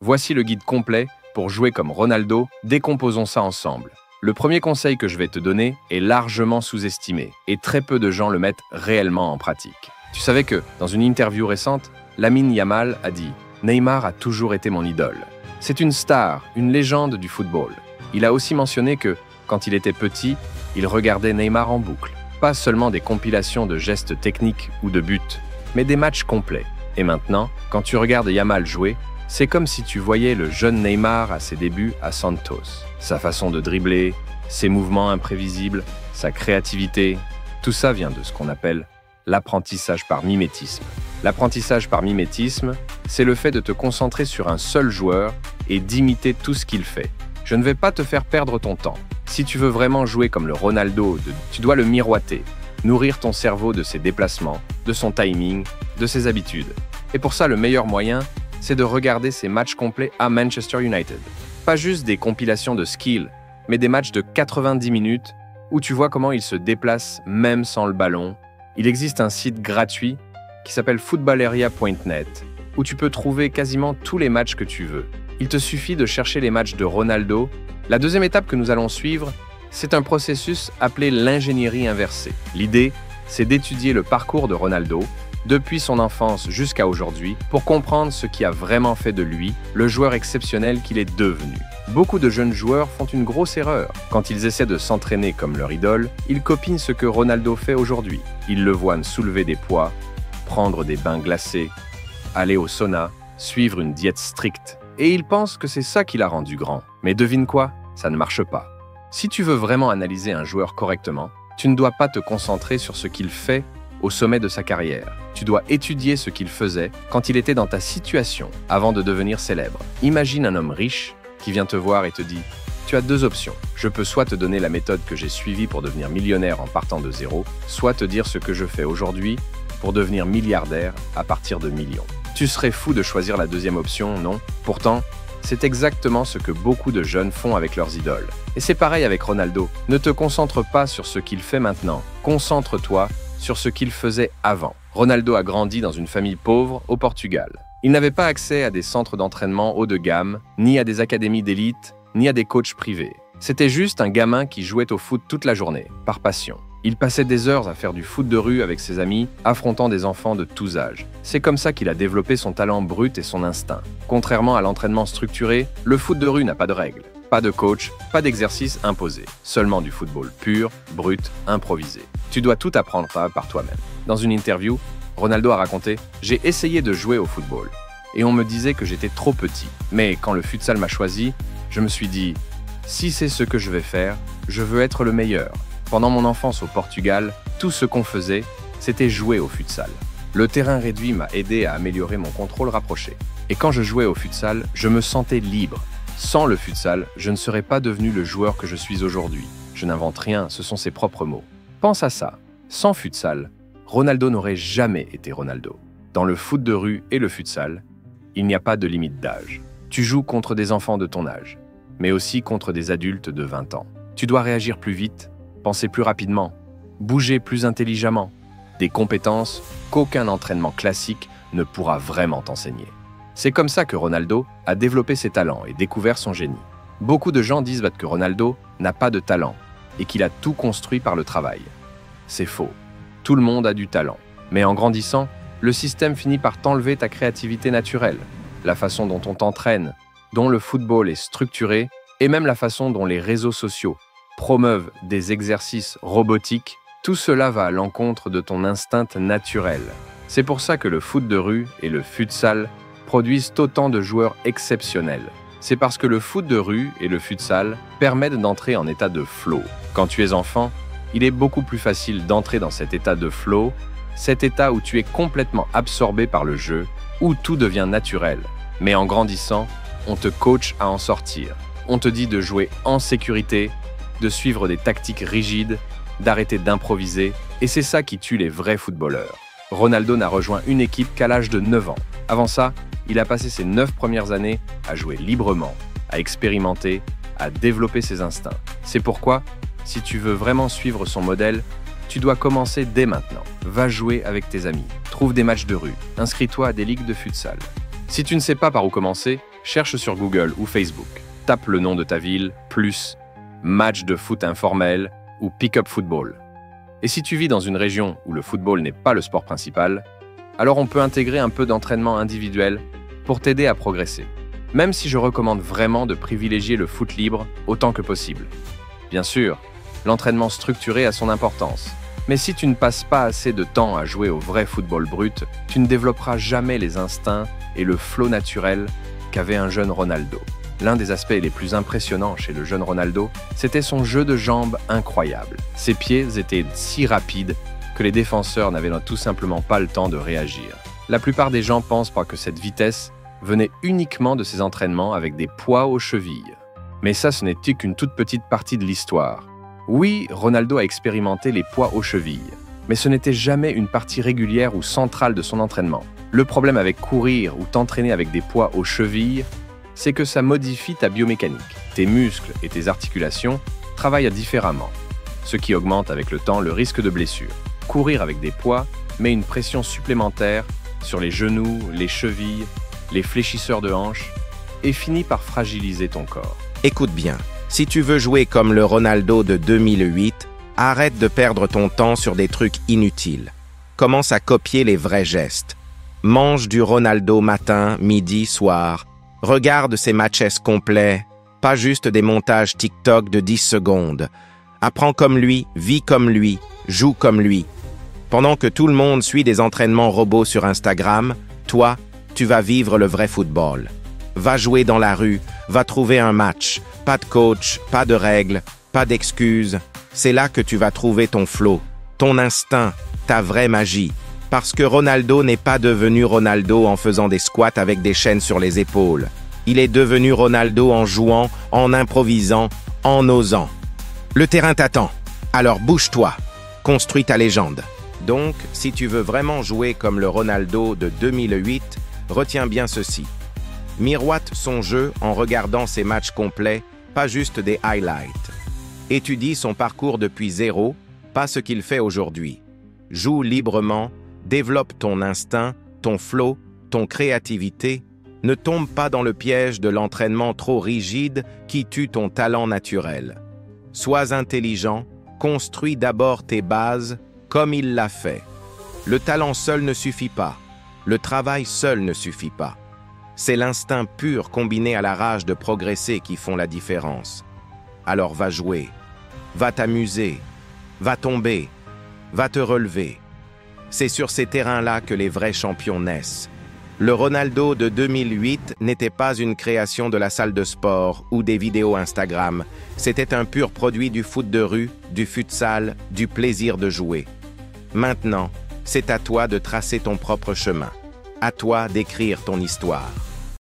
Voici le guide complet pour jouer comme Ronaldo, décomposons ça ensemble. Le premier conseil que je vais te donner est largement sous-estimé et très peu de gens le mettent réellement en pratique. Tu savais que, dans une interview récente, Lamine Yamal a dit « Neymar a toujours été mon idole. C'est une star, une légende du football. » Il a aussi mentionné que, quand il était petit, il regardait Neymar en boucle. Pas seulement des compilations de gestes techniques ou de buts, mais des matchs complets. Et maintenant, quand tu regardes Yamal jouer, c'est comme si tu voyais le jeune Neymar à ses débuts à Santos. Sa façon de dribbler, ses mouvements imprévisibles, sa créativité, tout ça vient de ce qu'on appelle l'apprentissage par mimétisme. L'apprentissage par mimétisme, c'est le fait de te concentrer sur un seul joueur et d'imiter tout ce qu'il fait. Je ne vais pas te faire perdre ton temps. Si tu veux vraiment jouer comme le Ronaldo, tu dois le miroiter, nourrir ton cerveau de ses déplacements, de son timing, de ses habitudes. Et pour ça, le meilleur moyen, c'est de regarder ses matchs complets à Manchester United. Pas juste des compilations de skills, mais des matchs de 90 minutes où tu vois comment il se déplace même sans le ballon. Il existe un site gratuit qui s'appelle footballarea.net où tu peux trouver quasiment tous les matchs que tu veux. Il te suffit de chercher les matchs de Ronaldo. La deuxième étape que nous allons suivre, c'est un processus appelé l'ingénierie inversée. L'idée, c'est d'étudier le parcours de Ronaldo, depuis son enfance jusqu'à aujourd'hui, pour comprendre ce qui a vraiment fait de lui le joueur exceptionnel qu'il est devenu. Beaucoup de jeunes joueurs font une grosse erreur. Quand ils essaient de s'entraîner comme leur idole, ils copient ce que Ronaldo fait aujourd'hui. Ils le voient soulever des poids, prendre des bains glacés, aller au sauna, suivre une diète stricte. Et ils pensent que c'est ça qui l'a rendu grand. Mais devine quoi? Ça ne marche pas. Si tu veux vraiment analyser un joueur correctement, tu ne dois pas te concentrer sur ce qu'il fait au sommet de sa carrière. Tu dois étudier ce qu'il faisait quand il était dans ta situation avant de devenir célèbre. Imagine un homme riche qui vient te voir et te dit « Tu as deux options. Je peux soit te donner la méthode que j'ai suivie pour devenir millionnaire en partant de zéro, soit te dire ce que je fais aujourd'hui pour devenir milliardaire à partir de millions. » Tu serais fou de choisir la deuxième option, non? Pourtant, c'est exactement ce que beaucoup de jeunes font avec leurs idoles. Et c'est pareil avec Ronaldo. Ne te concentre pas sur ce qu'il fait maintenant. Concentre-toi sur ce qu'il faisait avant. Ronaldo a grandi dans une famille pauvre au Portugal. Il n'avait pas accès à des centres d'entraînement haut de gamme, ni à des académies d'élite, ni à des coachs privés. C'était juste un gamin qui jouait au foot toute la journée, par passion. Il passait des heures à faire du foot de rue avec ses amis, affrontant des enfants de tous âges. C'est comme ça qu'il a développé son talent brut et son instinct. Contrairement à l'entraînement structuré, le foot de rue n'a pas de règles. Pas de coach, pas d'exercice imposé. Seulement du football pur, brut, improvisé. Tu dois tout apprendre par toi-même. Dans une interview, Ronaldo a raconté « J'ai essayé de jouer au football. Et on me disait que j'étais trop petit. Mais quand le futsal m'a choisi, je me suis dit « Si c'est ce que je vais faire, je veux être le meilleur. » Pendant mon enfance au Portugal, tout ce qu'on faisait, c'était jouer au futsal. Le terrain réduit m'a aidé à améliorer mon contrôle rapproché. Et quand je jouais au futsal, je me sentais libre. Sans le futsal, je ne serais pas devenu le joueur que je suis aujourd'hui. Je n'invente rien, ce sont ses propres mots. Pense à ça. Sans futsal, Ronaldo n'aurait jamais été Ronaldo. Dans le foot de rue et le futsal, il n'y a pas de limite d'âge. Tu joues contre des enfants de ton âge, mais aussi contre des adultes de 20 ans. Tu dois réagir plus vite, penser plus rapidement, bouger plus intelligemment. Des compétences qu'aucun entraînement classique ne pourra vraiment t'enseigner. C'est comme ça que Ronaldo a développé ses talents et découvert son génie. Beaucoup de gens disent que Ronaldo n'a pas de talent et qu'il a tout construit par le travail. C'est faux. Tout le monde a du talent. Mais en grandissant, le système finit par t'enlever ta créativité naturelle, la façon dont on t'entraîne, dont le football est structuré et même la façon dont les réseaux sociaux promeuvent des exercices robotiques. Tout cela va à l'encontre de ton instinct naturel. C'est pour ça que le foot de rue et le futsal produisent autant de joueurs exceptionnels. C'est parce que le foot de rue et le futsal permettent d'entrer en état de flow. Quand tu es enfant, il est beaucoup plus facile d'entrer dans cet état de flow, cet état où tu es complètement absorbé par le jeu, où tout devient naturel. Mais en grandissant, on te coach à en sortir. On te dit de jouer en sécurité, de suivre des tactiques rigides, d'arrêter d'improviser, et c'est ça qui tue les vrais footballeurs. Ronaldo n'a rejoint une équipe qu'à l'âge de 9 ans. Avant ça, il a passé ses 9 premières années à jouer librement, à expérimenter, à développer ses instincts. C'est pourquoi, si tu veux vraiment suivre son modèle, tu dois commencer dès maintenant. Va jouer avec tes amis, trouve des matchs de rue, inscris-toi à des ligues de futsal. Si tu ne sais pas par où commencer, Cherche sur Google ou Facebook. Tape le nom de ta ville, plus match de foot informel ou pick-up football. Et si tu vis dans une région où le football n'est pas le sport principal, alors on peut intégrer un peu d'entraînement individuel pour t'aider à progresser. Même si je recommande vraiment de privilégier le foot libre autant que possible. Bien sûr, l'entraînement structuré a son importance. Mais si tu ne passes pas assez de temps à jouer au vrai football brut, tu ne développeras jamais les instincts et le flow naturel qu'avait un jeune Ronaldo. L'un des aspects les plus impressionnants chez le jeune Ronaldo, c'était son jeu de jambes incroyable. Ses pieds étaient si rapides que les défenseurs n'avaient tout simplement pas le temps de réagir. La plupart des gens pensent pas que cette vitesse venait uniquement de ses entraînements avec des poids aux chevilles. Mais ça, ce n'était qu'une toute petite partie de l'histoire. Oui, Ronaldo a expérimenté les poids aux chevilles, mais ce n'était jamais une partie régulière ou centrale de son entraînement. Le problème avec courir ou t'entraîner avec des poids aux chevilles, c'est que ça modifie ta biomécanique. Tes muscles et tes articulations travaillent différemment, ce qui augmente avec le temps le risque de blessure. Courir avec des poids met une pression supplémentaire sur les genoux, les chevilles, les fléchisseurs de hanches et finit par fragiliser ton corps. Écoute bien, si tu veux jouer comme le Ronaldo de 2008, arrête de perdre ton temps sur des trucs inutiles. Commence à copier les vrais gestes. Mange du Ronaldo matin, midi, soir. Regarde ses matchs complets, pas juste des montages TikTok de 10 secondes. Apprends comme lui, vis comme lui, joue comme lui. Pendant que tout le monde suit des entraînements robots sur Instagram, toi, tu vas vivre le vrai football. Va jouer dans la rue, va trouver un match. Pas de coach, pas de règles, pas d'excuses. C'est là que tu vas trouver ton flow, ton instinct, ta vraie magie. Parce que Ronaldo n'est pas devenu Ronaldo en faisant des squats avec des chaînes sur les épaules. Il est devenu Ronaldo en jouant, en improvisant, en osant. Le terrain t'attend. Alors bouge-toi. Construis ta légende. Donc, si tu veux vraiment jouer comme le Ronaldo de 2008, retiens bien ceci. Miroite son jeu en regardant ses matchs complets, pas juste des highlights. Étudie son parcours depuis zéro, pas ce qu'il fait aujourd'hui. Joue librement, développe ton instinct, ton flow, ton créativité. Ne tombe pas dans le piège de l'entraînement trop rigide qui tue ton talent naturel. Sois intelligent, construis d'abord tes bases comme il l'a fait. Le talent seul ne suffit pas. Le travail seul ne suffit pas. C'est l'instinct pur combiné à la rage de progresser qui font la différence. Alors va jouer, va t'amuser, va tomber, va te relever. C'est sur ces terrains-là que les vrais champions naissent. Le Ronaldo de 2008 n'était pas une création de la salle de sport ou des vidéos Instagram. C'était un pur produit du foot de rue, du futsal, du plaisir de jouer. Maintenant, c'est à toi de tracer ton propre chemin. À toi d'écrire ton histoire.